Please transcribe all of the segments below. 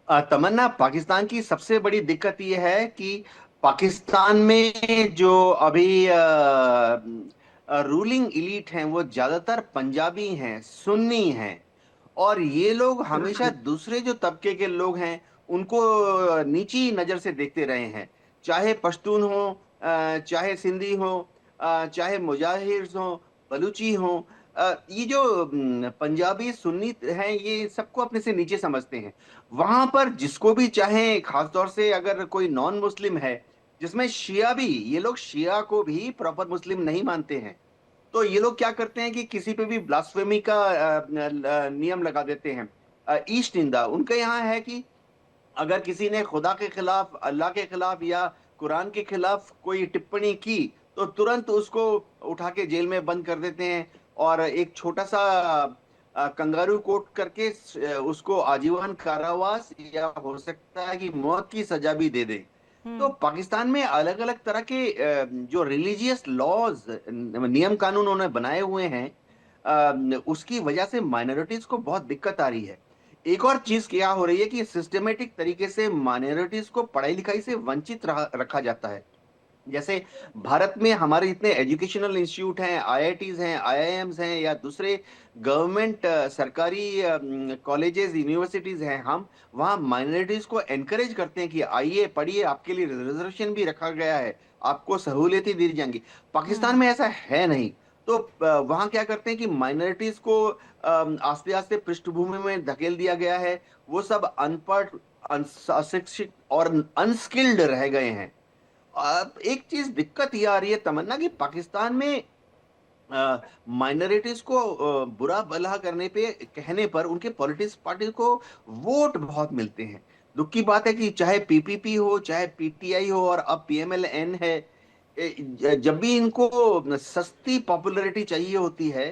तमन्ना, पाकिस्तान की सबसे बड़ी दिक्कत ये है कि पाकिस्तान में जो अभी रूलिंग इलीट हैं वो ज्यादातर पंजाबी हैं, सुन्नी हैं। और ये लोग हमेशा दूसरे जो तबके के लोग हैं उनको नीची नजर से देखते रहे हैं। चाहे पश्तून हो, चाहे सिंधी हो, चाहे मुजाहिर हो, बलूची हो। ये जो पंजाबी सुन्नी हैं ये सबको अपने से नीचे समझते हैं। वहां पर जिसको भी चाहे, खासतौर से अगर कोई नॉन मुस्लिम है, जिसमें शिया भी, ये लोग शिया को भी प्रॉपर मुस्लिम नहीं मानते हैं। तो ये लोग क्या करते हैं कि किसी पे भी ब्लास्फेमी का नियम लगा देते हैं। ईश निंदा उनके यहाँ है कि अगर किसी ने खुदा के खिलाफ, अल्लाह के खिलाफ या कुरान के खिलाफ कोई टिप्पणी की तो तुरंत उसको उठा के जेल में बंद कर देते हैं। और एक छोटा सा कंगारू कोर्ट करके उसको आजीवन कारावास या हो सकता है कि मौत की सजा भी दे दें। तो हम्म। पाकिस्तान में अलग अलग तरह के जो रिलीजियस लॉज, नियम कानून उन्होंने बनाए हुए हैं, उसकी वजह से माइनॉरिटीज को बहुत दिक्कत आ रही है। एक और चीज क्या हो रही है कि सिस्टमेटिक तरीके से माइनॉरिटीज को पढ़ाई लिखाई से वंचित रखा जाता है। जैसे भारत में हमारे इतने एजुकेशनल इंस्टीट्यूट हैं, आईआईटीज हैं, आईआईएम्स हैं, या दूसरे गवर्नमेंट सरकारी कॉलेजेस, यूनिवर्सिटीज हैं, हम वहाँ माइनॉरिटीज को एनकरेज करते हैं कि आइए पढ़िए, आपके लिए रिजर्वेशन भी रखा गया है, आपको सहूलियतें दी जाएंगी। पाकिस्तान हम्म। में ऐसा है नहीं। तो वहाँ क्या करते हैं कि माइनॉरिटीज को आस्ते आस्ते पृष्ठभूमि में धकेल दिया गया है। वो सब अनपढ़, अशिक्षित और अनस्किल्ड रह गए हैं। अब एक चीज दिक्कत ये आ रही है तमन्ना कि पाकिस्तान में माइनॉरिटीज को बुरा भला करने पे, कहने पर उनके पॉलिटिक्स पार्टी को वोट बहुत मिलते हैं। दुख की बात है कि चाहे पीपीपी हो, चाहे पीटीआई हो, और अब पीएमएलएन है, जब भी इनको सस्ती पॉपुलैरिटी चाहिए होती है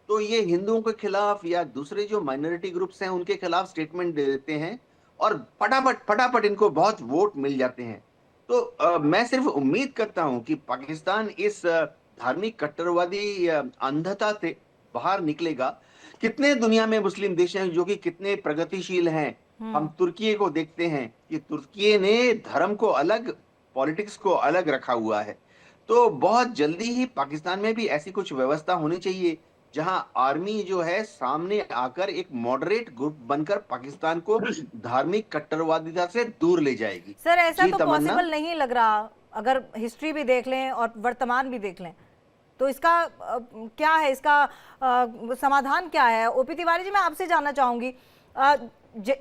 तो ये हिंदुओं के खिलाफ या दूसरे जो माइनॉरिटी ग्रुप्स हैं उनके खिलाफ स्टेटमेंट दे देते हैं, और फटाफट फटाफट इनको बहुत वोट मिल जाते हैं। तो मैं सिर्फ उम्मीद करता हूं कि पाकिस्तान इस धार्मिक कट्टरवादी अंधता से बाहर निकलेगा। कितने दुनिया में मुस्लिम देश हैं जो कि कितने प्रगतिशील हैं। हम हम्म। तुर्की को देखते हैं कि तुर्की ने धर्म को अलग, पॉलिटिक्स को अलग रखा हुआ है। तो बहुत जल्दी ही पाकिस्तान में भी ऐसी कुछ व्यवस्था होनी चाहिए जहां आर्मी जो है सामने आकर एक मॉडरेट ग्रुप बनकर पाकिस्तान को धार्मिक कट्टरवादिता से दूर ले जाएगी। सर, ऐसा जी तो तमन्ना। पॉसिबल नहीं लग रहा। अगर हिस्ट्री भी देख लें और वर्तमान भी देख लें तो इसका क्या है, इसका समाधान क्या है? ओपी तिवारी जी, मैं आपसे जानना चाहूंगी।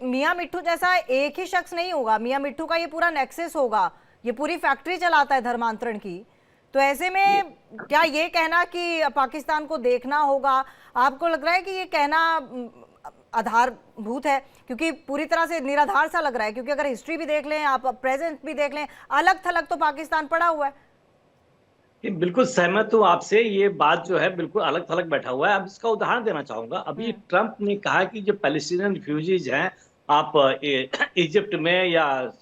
मियां मिट्ठू जैसा एक ही शख्स नहीं होगा, मियां मिट्ठू का ये पूरा नेक्सस होगा, ये पूरी फैक्ट्री चलाता है धर्मांतरण की। तो ऐसे में क्या ये कहना कि पाकिस्तान को देखना होगा, आपको लग रहा है कि ये कहना आधारभूत है? क्योंकि पूरी तरह से निराधार सा लग रहा है, क्योंकि अगर हिस्ट्री भी देख लें, आप प्रेजेंट भी देख लें, अलग थलग तो पाकिस्तान पड़ा हुआ है। ये बिल्कुल सहमत हूँ आपसे। ये बात जो है बिल्कुल अलग थलग बैठा हुआ है। अब इसका उदाहरण देना चाहूंगा। अभी हम्म। ट्रंप ने कहा कि जो पैलेस्टीनियन रिफ्यूजीज हैं, आप इजिप्ट में या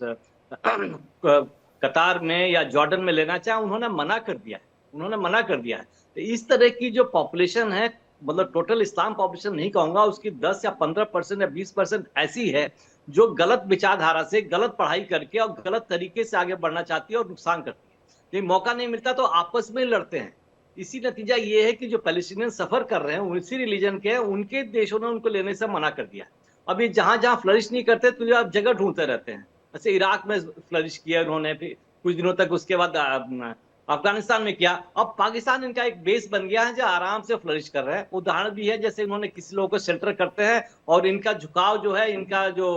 कतार में या जॉर्डन में लेना चाहें, उन्होंने मना कर दिया है। उन्होंने मना कर दिया है। तो इस तरह की जो पॉपुलेशन है, मतलब टोटल इस्लाम पॉपुलेशन नहीं कहूंगा, उसकी 10 या 15% या 20% ऐसी है जो गलत विचारधारा से, गलत पढ़ाई करके और गलत तरीके से आगे बढ़ना चाहती है और नुकसान करती है। कहीं मौका नहीं मिलता तो आपस में लड़ते हैं। इसी नतीजा ये है कि जो पैलेस्टीनियन सफर कर रहे हैं उसी रिलीजन के हैं, उनके देशों ने उनको लेने से मना कर दिया। अभी जहां जहां फ्लरिश नहीं करते तो आप जगह ढूंढते रहते हैं। जैसे इराक में फ्लरिश किया उन्होंने, फिर कुछ दिनों तक उसके बाद अफगानिस्तान में किया। अब पाकिस्तान इनका एक बेस बन गया है जो आराम से फ्लरिश कर रहे हैं। उदाहरण भी है, जैसे उन्होंने किसी लोगों को शेल्टर करते हैं और इनका झुकाव जो है, इनका जो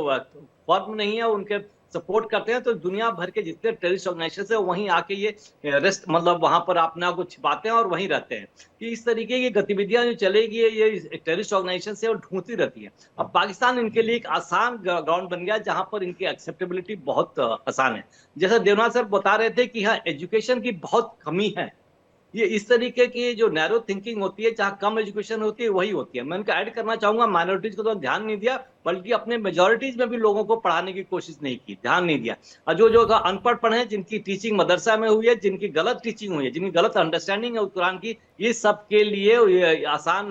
फॉर्म नहीं है, उनके सपोर्ट करते हैं, तो दुनिया भर के जितने टेररिस्ट ऑर्गेनाइजेशन है वहीं आके ये रेस्ट, मतलब वहां पर अपना को छिपाते हैं और वहीं रहते हैं। कि इस तरीके की गतिविधियां जो चलेगी ये टेररिस्ट ऑर्गेनाइजेशन से और ढूंढती रहती है। अब पाकिस्तान इनके लिए एक आसान ग्राउंड बन गया जहां पर इनकी एक्सेप्टेबिलिटी बहुत आसान है। जैसा देवनाथ सर बता रहे थे कि हाँ, एजुकेशन की बहुत कमी है। ये इस तरीके की जो नैरो थिंकिंग होती है, जहाँ कम एजुकेशन होती है वही होती है। मैं उनका ऐड करना चाहूंगा, माइनॉरिटीज को तो ध्यान नहीं दिया, बल्कि अपने मेजोरिटीज में भी लोगों को पढ़ाने की कोशिश नहीं की, ध्यान नहीं दिया। और जो जो अनपढ़ पढ़े, जिनकी टीचिंग मदरसा में हुई है, जिनकी गलत टीचिंग हुई है, जिनकी गलत अंडरस्टैंडिंग है कुरान की, ये सब के लिए ये आसान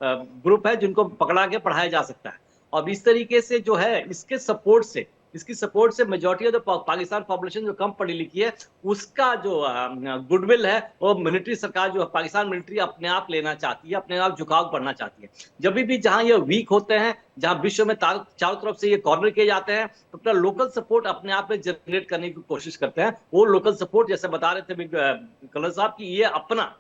ग्रुप है जिनको पकड़ा के पढ़ाया जा सकता है। और इस तरीके से जो है इसकी सपोर्ट से majority of the Pakistan population जो कम पढ़ी लिखी है, उसका जो गुडविल है वो मिलिट्री सरकार जो पाकिस्तान मिलिट्री अपने आप लेना चाहती है, अपने आप झुकाव बढ़ना चाहती है। जब भी जहां ये वीक होते हैं, जहां विश्व में चारों तरफ से ये कॉर्नर किए जाते हैं, तो अपना लोकल सपोर्ट अपने आप में जनरेट करने की कोशिश करते हैं। वो लोकल सपोर्ट जैसे बता रहे थे कलर साहब की, ये अपना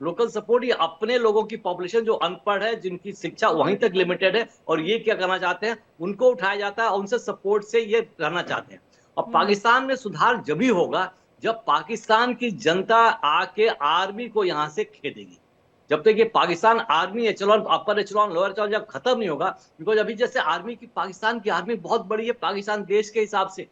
लोकल सपोर्ट, ये अपने लोगों की पॉपुलेशन जो अनपढ़ है, जिनकी शिक्षा वहीं तक लिमिटेड है, और ये क्या करना चाहते हैं, उनको उठाया जाता है, उनसे सपोर्ट से ये रहना चाहते हैं। और पाकिस्तान में सुधार जब ही होगा जब पाकिस्तान की जनता आके आर्मी को यहां से खेदेगी। जब तक ये पाकिस्तान आर्मी एचेलॉन, अपर एचेलॉन, लोअर एचेलॉन जब खत्म नहीं होगा, बिकॉज अभी जैसे पाकिस्तान की आर्मी बहुत बड़ी है, पाकिस्तान देश के हिसाब से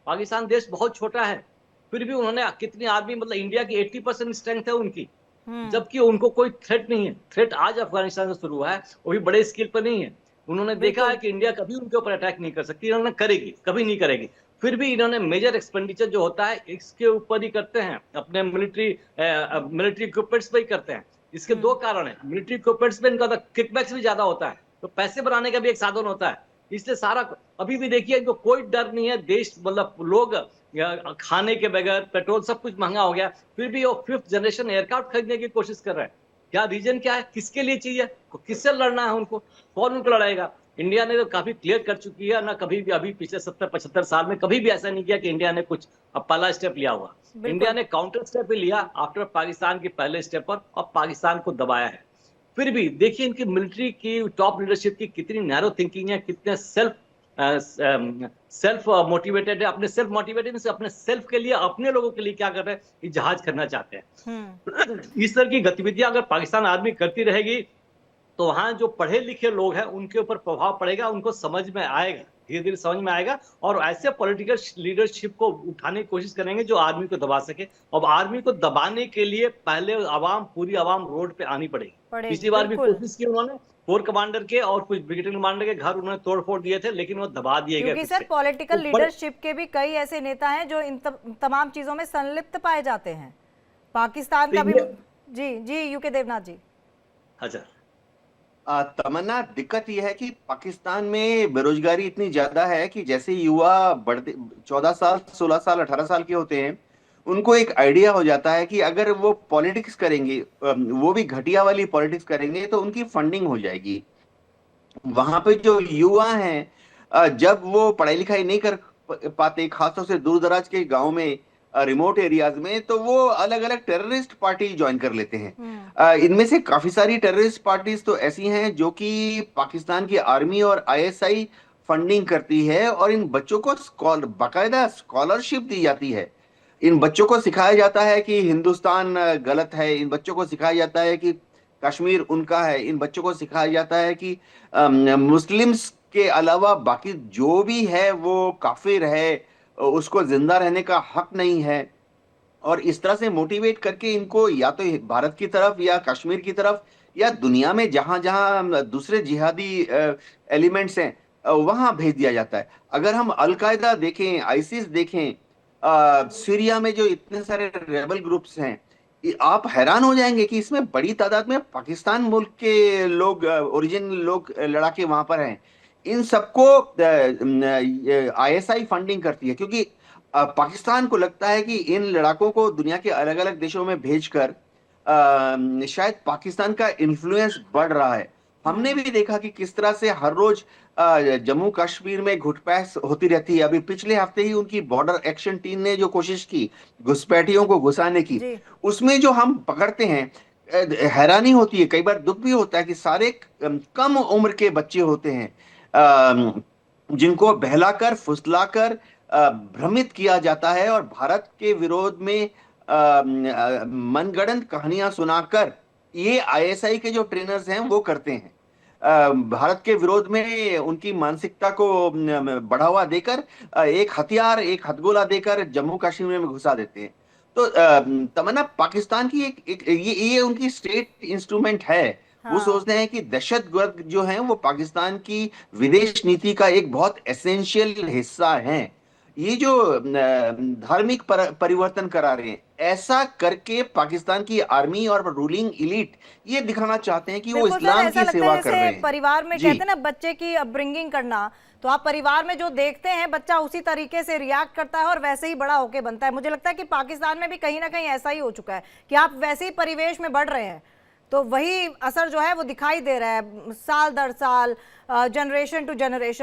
पाकिस्तान देश बहुत छोटा है, फिर भी उन्होंने कितनी आर्मी, मतलब इंडिया की 80% स्ट्रेंथ है उनकी, जबकि उनको कोई थ्रेट नहीं है। थ्रेट आज अफगानिस्तान से शुरू हुआ है, वो भी बड़े स्केल पर नहीं है। उन्होंने देखा है कि इंडिया कभी उनके ऊपर अटैक नहीं कर सकती, इन्होंने करेगी, कभी नहीं करेगी। फिर भी इन्होंने मेजर एक्सपेंडिचर जो होता है इसके ऊपर ही करते हैं, अपने मिलिट्री इक्विपमेंट्स पे ही करते हैं। इसके दो कारण है, मिलिट्री इक्विपमेंट्स पे इनका किकबैक्स भी ज्यादा होता है, तो पैसे बनाने का भी एक साधन होता है। इसलिए सारा, अभी भी देखिए इनको कोई डर नहीं है, देश मतलब लोग खाने के बगैर, पेट्रोल सब कुछ महंगा हो गया, फिर भी वो 5th जनरेशन एयरक्राफ्ट खरीदने की कोशिश कर रहे हैं। क्या रीजन क्या है, किसके लिए चाहिए, किससे लड़ना है उनको, कौन उनको लड़ाएगा? इंडिया ने तो काफी क्लियर कर चुकी है ना, कभी भी अभी पिछले 70-75 साल में कभी भी ऐसा नहीं किया कि इंडिया ने कुछ पहला स्टेप लिया हुआ। इंडिया ने काउंटर स्टेप भी लिया आफ्टर पाकिस्तान के पहले स्टेप पर, और पाकिस्तान को दबाया है। फिर भी देखिए इनकी मिलिट्री की टॉप लीडरशिप की कितनी नैरो थिंकिंग है, कितने सेल्फ मोटिवेटेड है, अपने सेल्फ मोटिवेटेड से अपने सेल्फ के लिए, अपने लोगों के लिए क्या कर रहे हैं, ये जहाज करना चाहते हैं। इस तरह की गतिविधियां अगर पाकिस्तान आर्मी करती रहेगी तो वहां जो पढ़े लिखे लोग हैं उनके ऊपर प्रभाव पड़ेगा, उनको समझ में आएगा, धीरे धीरे समझ में आएगा, और ऐसे पॉलिटिकल लीडरशिप को उठाने की कोशिश करेंगे जो आर्मी को दबा सके। अब आर्मी को दबाने के लिए पहले पूरी आवाम रोड पे आनी पड़ेगी। पिछली बार भी कोशिश की उन्होंने, कोर कमांडर के और कुछ ब्रिगेडियर कमांडर के घर उन्होंने तोड़फोड़ दिए थे, लेकिन वो दबा दिए गए। क्योंकि सर पॉलिटिकल लीडरशिप के भी कई ऐसे नेता हैं जो इन तमाम चीजों में संलिप्त पाए जाते हैं। पाकिस्तान का भी जी यूके देवनाथ जी। अच्छा तमन्ना, दिक्कत यह है कि पाकिस्तान में बेरोजगारी इतनी ज्यादा है कि जैसे युवा बढ़ते 14 साल, 16 साल, 18 साल के होते हैं, उनको एक आइडिया हो जाता है कि अगर वो पॉलिटिक्स करेंगे, वो भी घटिया वाली पॉलिटिक्स करेंगे, तो उनकी फंडिंग हो जाएगी। वहां पे जो युवा हैं, जब वो पढ़ाई लिखाई नहीं कर पाते, खासतौर से दूर दराज के गांव में, रिमोट एरियाज में, तो वो अलग अलग टेररिस्ट पार्टी ज्वाइन कर लेते हैं। इनमें से काफी सारी टेररिस्ट पार्टीज तो ऐसी हैं जो कि पाकिस्तान की आर्मी और आईएसआई फंडिंग करती है, और इन बच्चों को बाकायदा स्कॉलरशिप दी जाती है। इन बच्चों को सिखाया जाता है कि हिंदुस्तान गलत है, इन बच्चों को सिखाया जाता है कि कश्मीर उनका है, इन बच्चों को सिखाया जाता है कि मुस्लिम्स के अलावा बाकी जो भी है वो काफिर है, उसको जिंदा रहने का हक नहीं है। और इस तरह से मोटिवेट करके इनको या तो भारत की तरफ या कश्मीर की तरफ या दुनिया में जहां जहां दूसरे जिहादी एलिमेंट्स हैं, वहां भेज दिया जाता है। अगर हम अलकायदा देखें, आईसिस देखें, सीरिया में जो इतने सारे रेबल ग्रुप्स हैं, आप हैरान हो जाएंगे कि इसमें बड़ी तादाद में पाकिस्तान मुल्क के लोग, ओरिजिन लोग लड़ाके वहां पर हैं। इन सबको आईएसआई फंडिंग करती है, क्योंकि पाकिस्तान को लगता है कि इन लड़ाकों को दुनिया के अलग अलग देशों में भेजकर शायद पाकिस्तान का इन्फ्लुएंस बढ़ रहा है। हमने भी देखा कि किस तरह से हर रोज जम्मू कश्मीर में घुसपैठ होती रहती है। अभी पिछले हफ्ते ही उनकी बॉर्डर एक्शन टीम ने जो कोशिश की घुसपैठियों को घुसाने की, उसमें जो हम पकड़ते हैं, हैरानी होती है, कई बार दुख भी होता है कि सारे कम उम्र के बच्चे होते हैं, जिनको बहलाकर, फुसलाकर भ्रमित किया जाता है, और भारत के विरोध में मनगढ़ंत कहानियां सुनाकर ये आईएसआई के जो ट्रेनर्स हैं वो करते हैं। भारत के विरोध में उनकी मानसिकता को बढ़ावा देकर एक हथियार, एक हथगोला देकर जम्मू कश्मीर में घुसा देते हैं। तो तमन्ना, पाकिस्तान की ये उनकी स्टेट इंस्ट्रूमेंट है। वो सोचते हैं कि दहशतगर्द जो हैं वो पाकिस्तान की विदेश नीति का एक बहुत एसेंशियल हिस्सा हैं। ये जो धार्मिक परिवर्तन करा रहे हैं, ऐसा करके पाकिस्तान की आर्मी और रूलिंग इलीट ये दिखाना चाहते हैं कि वो बिल्कुल सर, इस्लाम ऐसा की लगता सेवा है कर रहे जैसे हैं। परिवार में जी। कहते हैं ना बच्चे की अपब्रिंगिंग करना, तो आप परिवार में जो देखते हैं बच्चा उसी तरीके से रिएक्ट करता है और वैसे ही बड़ा होके बनता है। मुझे लगता है कि पाकिस्तान में भी कहीं ना कहीं ऐसा ही हो चुका है कि आप वैसे ही परिवेश में बढ़ रहे हैं, तो वही असर जो है वो दिखाई दे रहा है साल दर साल, जनरेशन टू जनरेशन।